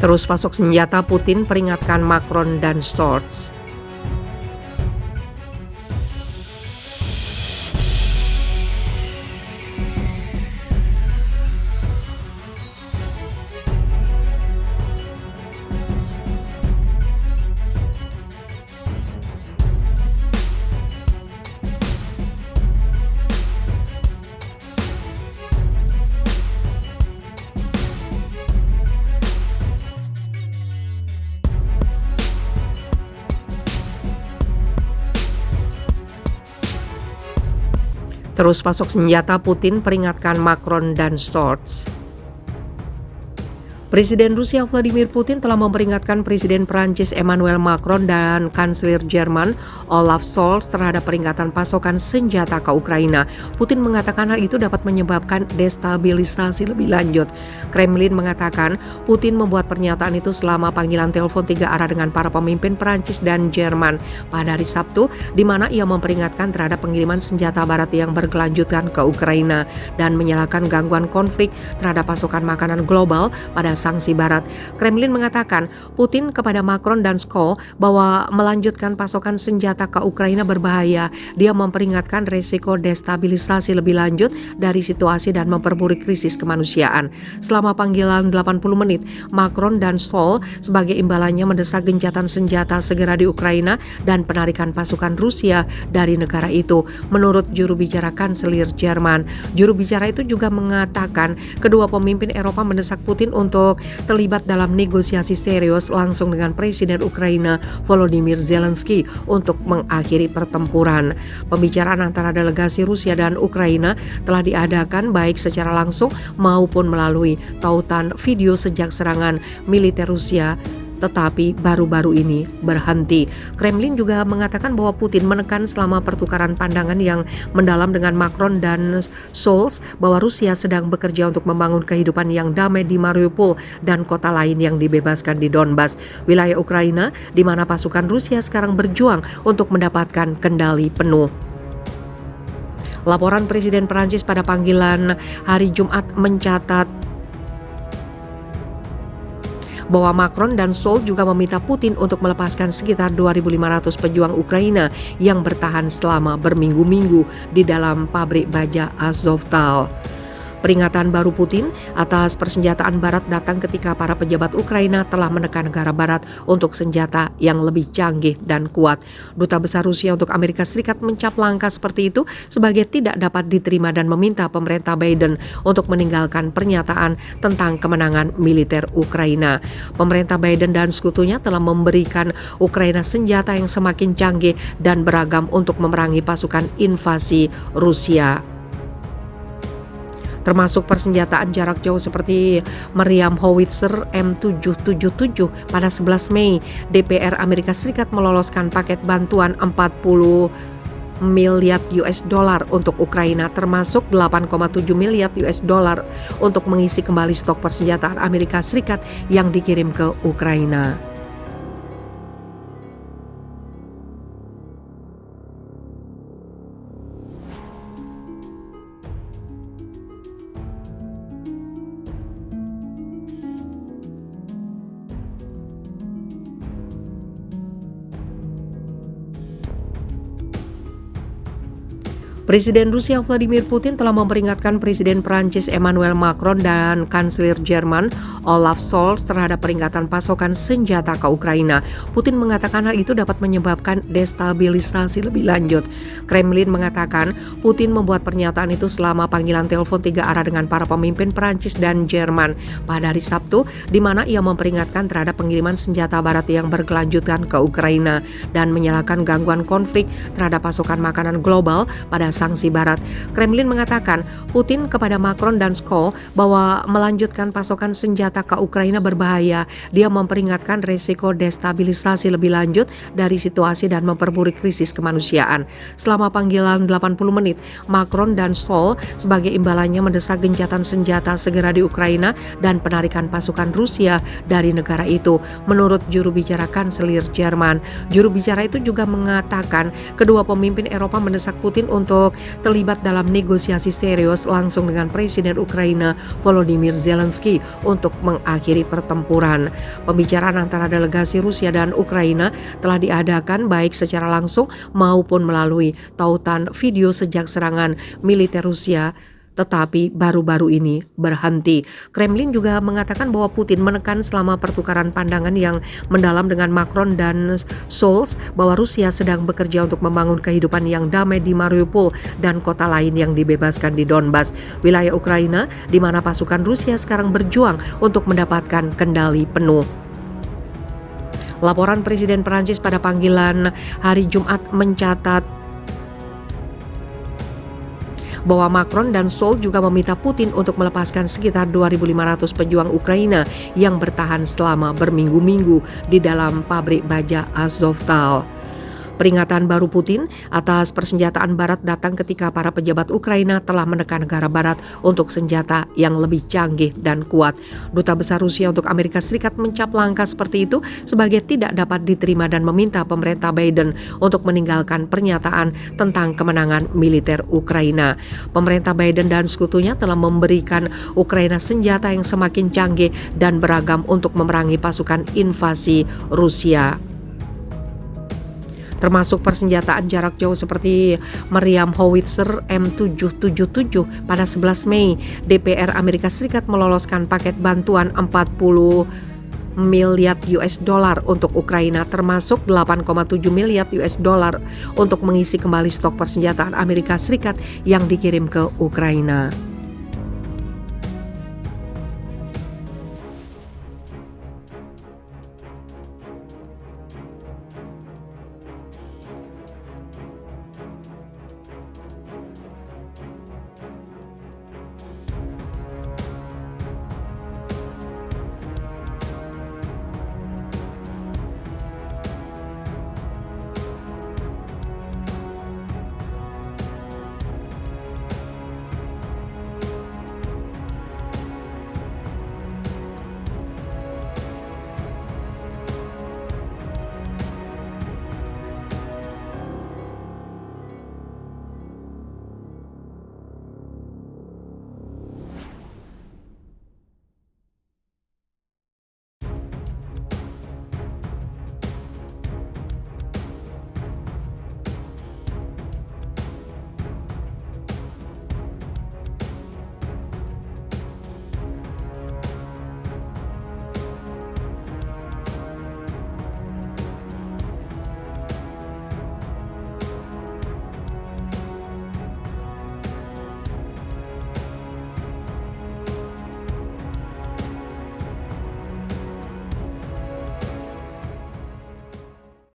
Terus pasok senjata, Putin peringatkan Macron dan Scholz. Terus pasok senjata, Putin peringatkan Macron dan Scholz. Presiden Rusia Vladimir Putin telah memperingatkan Presiden Prancis Emmanuel Macron dan Kanselir Jerman Olaf Scholz terhadap peringatan pasokan senjata ke Ukraina. Putin mengatakan hal itu dapat menyebabkan destabilisasi lebih lanjut. Kremlin mengatakan Putin membuat pernyataan itu selama panggilan telepon 3 arah dengan para pemimpin Prancis dan Jerman pada hari Sabtu, di mana ia memperingatkan terhadap pengiriman senjata barat yang berkelanjutan ke Ukraina dan menyalahkan gangguan konflik terhadap pasokan makanan global pada sanksi barat. Kremlin mengatakan Putin kepada Macron dan Scholz bahwa melanjutkan pasokan senjata ke Ukraina berbahaya. Dia memperingatkan resiko destabilisasi lebih lanjut dari situasi dan memperburuk krisis kemanusiaan. Selama panggilan 80 menit, Macron dan Scholz sebagai imbalannya mendesak gencatan senjata segera di Ukraina dan penarikan pasukan Rusia dari negara itu. Menurut juru bicara Kanselir Jerman, juru bicara itu juga mengatakan kedua pemimpin Eropa mendesak Putin untuk terlibat dalam negosiasi serius langsung dengan Presiden Ukraina Volodymyr Zelensky untuk mengakhiri pertempuran. Pembicaraan antara delegasi Rusia dan Ukraina telah diadakan baik secara langsung maupun melalui tautan video sejak serangan militer Rusia, tetapi baru-baru ini berhenti. Kremlin juga mengatakan bahwa Putin menekan selama pertukaran pandangan yang mendalam dengan Macron dan Scholz bahwa Rusia sedang bekerja untuk membangun kehidupan yang damai di Mariupol dan kota lain yang dibebaskan di Donbas, wilayah Ukraina di mana pasukan Rusia sekarang berjuang untuk mendapatkan kendali penuh. Laporan Presiden Prancis pada panggilan hari Jumat mencatat bahwa Macron dan Scholz juga meminta Putin untuk melepaskan sekitar 2.500 pejuang Ukraina yang bertahan selama berminggu-minggu di dalam pabrik baja Azovstal. Peringatan baru Putin atas persenjataan barat datang ketika para pejabat Ukraina telah menekan negara barat untuk senjata yang lebih canggih dan kuat. Duta Besar Rusia untuk Amerika Serikat mencap langkah seperti itu sebagai tidak dapat diterima dan meminta pemerintah Biden untuk meninggalkan pernyataan tentang kemenangan militer Ukraina. Pemerintah Biden dan sekutunya telah memberikan Ukraina senjata yang semakin canggih dan beragam untuk memerangi pasukan invasi Rusia, termasuk persenjataan jarak jauh seperti meriam howitzer M777. Pada 11 Mei, DPR Amerika Serikat meloloskan paket bantuan 40 miliar US dollar untuk Ukraina, termasuk 8,7 miliar US dollar untuk mengisi kembali stok persenjataan Amerika Serikat yang dikirim ke Ukraina. Presiden Rusia Vladimir Putin telah memperingatkan Presiden Prancis Emmanuel Macron dan Kanselir Jerman Olaf Scholz terhadap peringatan pasokan senjata ke Ukraina. Putin mengatakan hal itu dapat menyebabkan destabilisasi lebih lanjut. Kremlin mengatakan Putin membuat pernyataan itu selama panggilan telepon 3 arah dengan para pemimpin Prancis dan Jerman pada hari Sabtu, di mana ia memperingatkan terhadap pengiriman senjata barat yang berkelanjutan ke Ukraina dan menyalahkan gangguan konflik terhadap pasokan makanan global pada sanksi barat. Kremlin mengatakan Putin kepada Macron dan Scholz bahwa melanjutkan pasokan senjata ke Ukraina berbahaya. Dia memperingatkan resiko destabilisasi lebih lanjut dari situasi dan memperburuk krisis kemanusiaan. Selama panggilan 80 menit, Macron dan Scholz sebagai imbalannya mendesak gencatan senjata segera di Ukraina dan penarikan pasukan Rusia dari negara itu. Menurut juru bicara Kanselir Jerman, juru bicara itu juga mengatakan kedua pemimpin Eropa mendesak Putin untuk Tiongkok terlibat dalam negosiasi serius langsung dengan Presiden Ukraina Volodymyr Zelensky untuk mengakhiri pertempuran. Pembicaraan antara delegasi Rusia dan Ukraina telah diadakan baik secara langsung maupun melalui tautan video sejak serangan militer Rusia, tetapi baru-baru ini berhenti. Kremlin juga mengatakan bahwa Putin menekan selama pertukaran pandangan yang mendalam dengan Macron dan Scholz bahwa Rusia sedang bekerja untuk membangun kehidupan yang damai di Mariupol dan kota lain yang dibebaskan di Donbas, wilayah Ukraina di mana pasukan Rusia sekarang berjuang untuk mendapatkan kendali penuh. Laporan Presiden Prancis pada panggilan hari Jumat mencatat bahwa Macron dan Scholz juga meminta Putin untuk melepaskan sekitar 2.500 pejuang Ukraina yang bertahan selama berminggu-minggu di dalam pabrik baja Azovstal. Peringatan baru Putin atas persenjataan Barat datang ketika para pejabat Ukraina telah menekan negara Barat untuk senjata yang lebih canggih dan kuat. Duta Besar Rusia untuk Amerika Serikat mencap langkah seperti itu sebagai tidak dapat diterima dan meminta pemerintah Biden untuk meninggalkan pernyataan tentang kemenangan militer Ukraina. Pemerintah Biden dan sekutunya telah memberikan Ukraina senjata yang semakin canggih dan beragam untuk memerangi pasukan invasi Rusia, termasuk persenjataan jarak jauh seperti meriam howitzer M777. Pada 11 Mei, DPR Amerika Serikat meloloskan paket bantuan 40 miliar US dollar untuk Ukraina, termasuk 8,7 miliar US dollar untuk mengisi kembali stok persenjataan Amerika Serikat yang dikirim ke Ukraina.